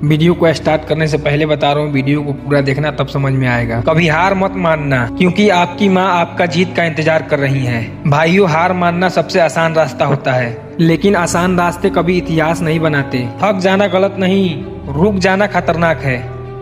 Video को start करने से पहले बता रहा हूँ, वीडियो को पूरा देखना तब समझ में आएगा। कभी हार मत मानना, क्योंकि आपकी माँ आपका जीत का इंतजार कर रही है। भाइयों, हार मानना सबसे आसान रास्ता होता है, लेकिन आसान रास्ते कभी इतिहास नहीं बनाते। थक जाना गलत नहीं, रुक जाना खतरनाक है,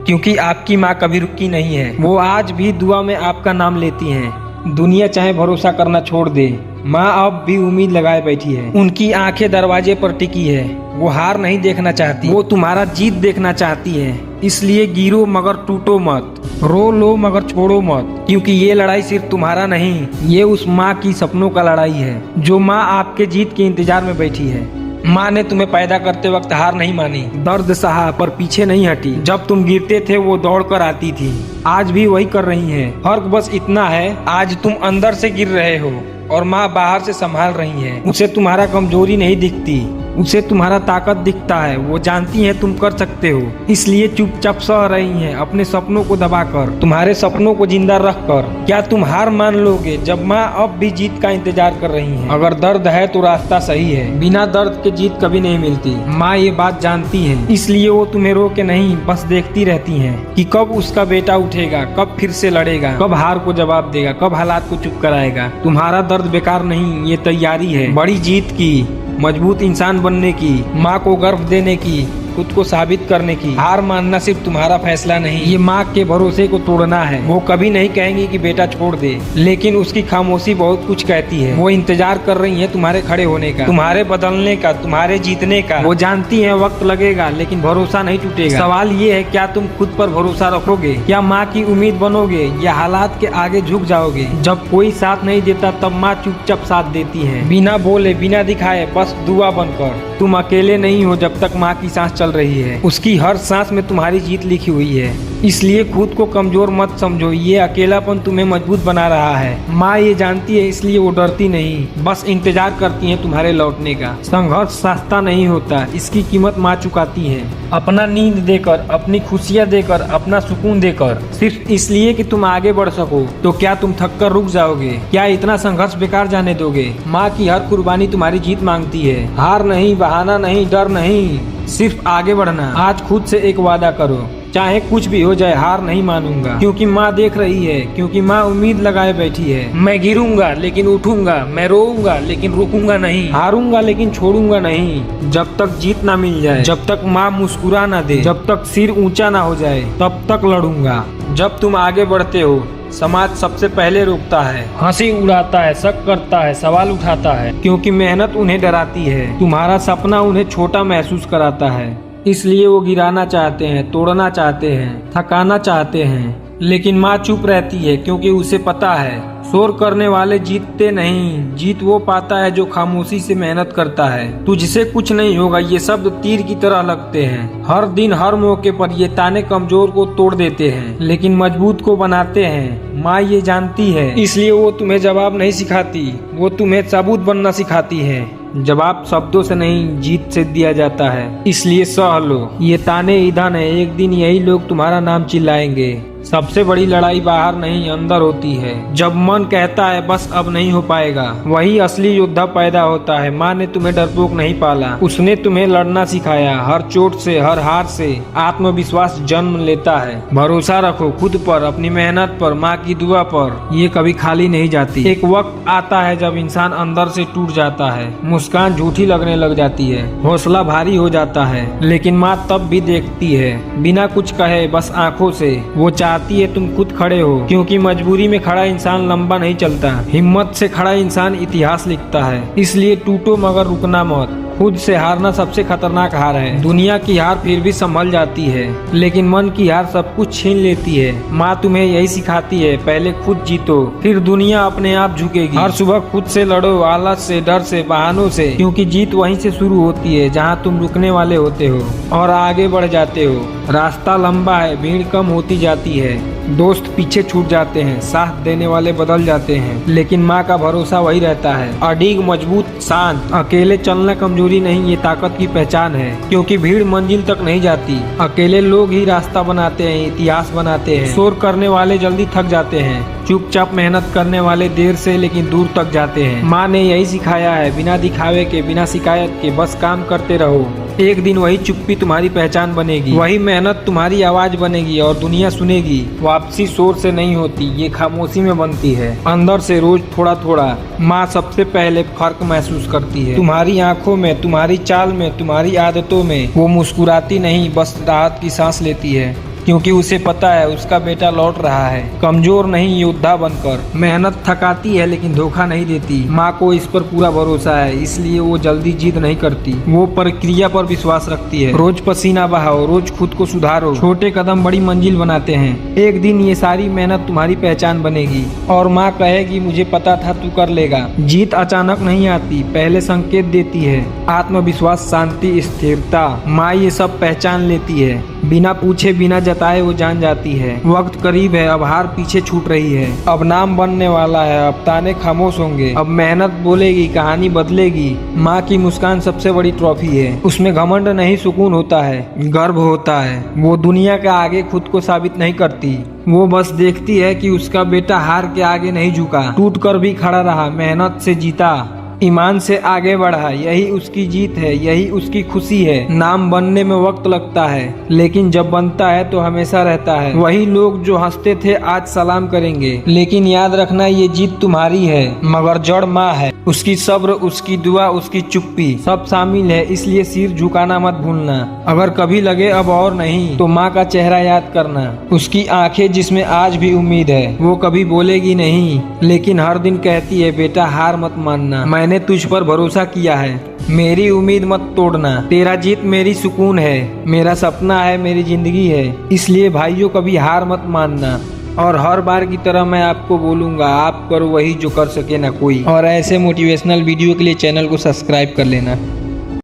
क्योंकि आपकी माँ कभी रुकी नहीं है। वो आज भी दुआ में आपका नाम लेती हैं। दुनिया चाहे भरोसा करना छोड़ दे, माँ अब भी उम्मीद लगाए बैठी है। उनकी आंखें दरवाजे पर टिकी है। वो हार नहीं देखना चाहती, वो तुम्हारा जीत देखना चाहती है। इसलिए गिरो मगर टूटो मत, रो लो मगर छोड़ो मत, क्योंकि ये लड़ाई सिर्फ तुम्हारा नहीं, ये उस माँ की सपनों का लड़ाई है, जो माँ आपके जीत के इंतजार में बैठी है। माँ ने तुम्हें पैदा करते वक्त हार नहीं मानी, दर्द सहा पर पीछे नहीं हटी। जब तुम गिरते थे वो दौड़ कर आती थी, आज भी वही कर रही है। फर्क बस इतना है, आज तुम अंदर से गिर रहे हो और माँ बाहर से संभाल रही है। उसे तुम्हारा कमजोरी नहीं दिखती, उसे तुम्हारा ताकत दिखता है। वो जानती है तुम कर सकते हो, इसलिए चुपचाप सह रही है, अपने सपनों को दबाकर, तुम्हारे सपनों को जिंदा रखकर। क्या तुम हार मान लोगे जब माँ अब भी जीत का इंतजार कर रही है? अगर दर्द है तो रास्ता सही है, बिना दर्द के जीत कभी नहीं मिलती। माँ ये बात जानती है, इसलिए वो तुम्हें रोके नहीं, बस देखती रहती है कि कब उसका बेटा उठेगा, कब फिर से लड़ेगा, कब हार को जवाब देगा, कब हालात को चुप कराएगा। तुम्हारा दर्द बेकार नहीं, ये तैयारी है बड़ी जीत की, मजबूत इंसान बनने की, माँ को गर्व देने की, खुद को साबित करने की। हार मानना सिर्फ तुम्हारा फैसला नहीं, ये माँ के भरोसे को तोड़ना है। वो कभी नहीं कहेंगी कि बेटा छोड़ दे, लेकिन उसकी खामोशी बहुत कुछ कहती है। वो इंतजार कर रही है तुम्हारे खड़े होने का, तुम्हारे बदलने का, तुम्हारे जीतने का। वो जानती है वक्त लगेगा, लेकिन भरोसा नहीं टूटेगा। सवाल ये है, क्या तुम खुद पर भरोसा रखोगे? क्या माँ की उम्मीद बनोगे या हालात के आगे झुक जाओगे? जब कोई साथ नहीं देता तब माँ चुपचाप साथ देती है, बिना बोले, बिना दिखाए, बस दुआ बनकर। तुम अकेले नहीं हो जब तक माँ की सांस चल रही है। उसकी हर सांस में तुम्हारी जीत लिखी हुई है, इसलिए खुद को कमजोर मत समझो। ये अकेलापन तुम्हें मजबूत बना रहा है। माँ ये जानती है, इसलिए वो डरती नहीं, बस इंतजार करती है तुम्हारे लौटने का। संघर्ष सस्ता नहीं होता, इसकी कीमत माँ चुकाती है, अपना नींद देकर, अपनी खुशियाँ देकर, अपना सुकून देकर, सिर्फ इसलिए कि तुम आगे बढ़ सको। तो क्या तुम थक कर रुक जाओगे? क्या इतना संघर्ष बेकार जाने दोगे? माँ की हर कुर्बानी तुम्हारी जीत मांगती है। हार नहीं, बहाना नहीं, डर नहीं, सिर्फ आगे बढ़ना। आज खुद से एक वादा करो, चाहे कुछ भी हो जाए हार नहीं मानूंगा, क्योंकि माँ देख रही है, क्योंकि माँ उम्मीद लगाए बैठी है। मैं गिरूंगा लेकिन उठूंगा, मैं रोऊंगा लेकिन रुकूंगा नहीं, हारूंगा लेकिन छोड़ूंगा नहीं। जब तक जीत ना मिल जाए, जब तक माँ मुस्कुरा ना दे, जब तक सिर ऊंचा ना हो जाए, तब तक लड़ूंगा। जब तुम आगे बढ़ते हो, समाज सबसे पहले रोकता है, हंसी उड़ाता है, शक करता है, सवाल उठाता है, क्योंकि मेहनत उन्हें डराती है, तुम्हारा सपना उन्हें छोटा महसूस कराता है। इसलिए वो गिराना चाहते हैं, तोड़ना चाहते हैं, थकाना चाहते हैं, लेकिन माँ चुप रहती है, क्योंकि उसे पता है शोर करने वाले जीतते नहीं, जीत वो पाता है जो खामोशी से मेहनत करता है। तुझसे कुछ नहीं होगा, ये शब्द तीर की तरह लगते हैं। हर दिन हर मौके पर ये ताने कमजोर को तोड़ देते हैं, लेकिन मजबूत को बनाते हैं। माँ ये जानती है, इसलिए वो तुम्हें जवाब नहीं सिखाती, वो तुम्हें सबूत बनना सिखाती है। जवाब शब्दों से नहीं, जीत से दिया जाता है, इसलिए सह लो। ये ताने ईंधन है, एक दिन यही लोग तुम्हारा नाम चिल्लाएंगे। सबसे बड़ी लड़ाई बाहर नहीं, अंदर होती है। जब मन कहता है बस अब नहीं हो पाएगा, वही असली योद्धा पैदा होता है। माँ ने तुम्हें डरपोक नहीं पाला, उसने तुम्हें लड़ना सिखाया। हर चोट से, हर हार से आत्मविश्वास जन्म लेता है। भरोसा रखो खुद पर, अपनी मेहनत पर, माँ की दुआ पर, ये कभी खाली नहीं जाती। एक वक्त आता है जब इंसान अंदर से टूट जाता है, मुस्कान झूठी लगने लग जाती है, हौसला भारी हो जाता है, लेकिन माँ तब भी देखती है, बिना कुछ कहे, बस आंखों से। वो चाहती है तुम खुद खड़े हो, क्योंकि मजबूरी में खड़ा इंसान लंबा नहीं चलता, हिम्मत से खड़ा इंसान इतिहास लिखता है। इसलिए टूटो मगर रुकना मत। खुद से हारना सबसे खतरनाक हार है। दुनिया की हार फिर भी संभल जाती है, लेकिन मन की हार सब कुछ छीन लेती है। माँ तुम्हें यही सिखाती है, पहले खुद जीतो, फिर दुनिया अपने आप झुकेगी। हर सुबह खुद से लड़ो, आलस से, डर से, बहानों से, क्योंकि जीत वहीं से शुरू होती है जहाँ तुम रुकने वाले होते हो और आगे बढ़ जाते हो। रास्ता लंबा है, भीड़ कम होती जाती है, दोस्त पीछे छूट जाते हैं, साथ देने वाले बदल जाते हैं, लेकिन माँ का भरोसा वही रहता है, अडिग, मजबूत, शांत। अकेले चलना कमजोरी नहीं, ये ताकत की पहचान है, क्योंकि भीड़ मंजिल तक नहीं जाती, अकेले लोग ही रास्ता बनाते हैं, इतिहास बनाते हैं। शोर करने वाले जल्दी थक जाते हैं, चुपचाप मेहनत करने वाले देर से लेकिन दूर तक जाते हैं। माँ ने यही सिखाया है, बिना दिखावे के, बिना शिकायत के, बस काम करते रहो। एक दिन वही चुप्पी तुम्हारी पहचान बनेगी, वही मेहनत तुम्हारी आवाज बनेगी और दुनिया सुनेगी। वापसी शोर से नहीं होती, ये खामोशी में बनती है, अंदर से रोज थोड़ा थोड़ा। माँ सबसे पहले फर्क महसूस करती है, तुम्हारी आंखों में, तुम्हारी चाल में, तुम्हारी आदतों में। वो मुस्कुराती नहीं, बस राहत की सांस लेती है, क्योंकि उसे पता है उसका बेटा लौट रहा है, कमजोर नहीं, योद्धा बनकर। मेहनत थकाती है लेकिन धोखा नहीं देती। माँ को इस पर पूरा भरोसा है, इसलिए वो जल्दी जीत नहीं करती, वो प्रक्रिया पर विश्वास रखती है। रोज पसीना बहाओ, रोज खुद को सुधारो, छोटे कदम बड़ी मंजिल बनाते हैं। एक दिन ये सारी मेहनत तुम्हारी पहचान बनेगी और माँ कहेगी मुझे पता था तू कर लेगा। जीत अचानक नहीं आती, पहले संकेत देती है, आत्मविश्वास, शांति, स्थिरता। माँ ये सब पहचान लेती है, बिना पूछे बिना जताए वो जान जाती है वक्त करीब है, अब हार पीछे छूट रही है, अब नाम बनने वाला है, अब ताने खामोश होंगे, अब मेहनत बोलेगी, कहानी बदलेगी। माँ की मुस्कान सबसे बड़ी ट्रॉफी है, उसमें घमंड नहीं, सुकून होता है, गर्व होता है। वो दुनिया के आगे खुद को साबित नहीं करती, वो बस देखती है कि उसका बेटा हार के आगे नहीं झुका, टूट कर भी खड़ा रहा, मेहनत से जीता, ईमान से आगे बढ़ा। यही उसकी जीत है, यही उसकी खुशी है। नाम बनने में वक्त लगता है, लेकिन जब बनता है तो हमेशा रहता है। वही लोग जो हंसते थे आज सलाम करेंगे, लेकिन याद रखना ये जीत तुम्हारी है, मगर जड़ माँ है। उसकी सब्र, उसकी दुआ, उसकी चुप्पी सब शामिल है, इसलिए सिर झुकाना मत भूलना। अगर कभी लगे अब और नहीं, तो माँ का चेहरा याद करना, उसकी आंखें जिसमें आज भी उम्मीद है। वो कभी बोलेगी नहीं, लेकिन हर दिन कहती है बेटा हार मत मानना, मैंने तुझ पर भरोसा किया है, मेरी उम्मीद मत तोड़ना, तेरा जीत मेरी सुकून है, मेरा सपना है, मेरी जिंदगी है। इसलिए भाइयों कभी हार मत मानना। और हर बार की तरह मैं आपको बोलूंगा, आप करो वही जो कर सके ना कोई। और ऐसे मोटिवेशनल वीडियो के लिए चैनल को सब्सक्राइब कर लेना।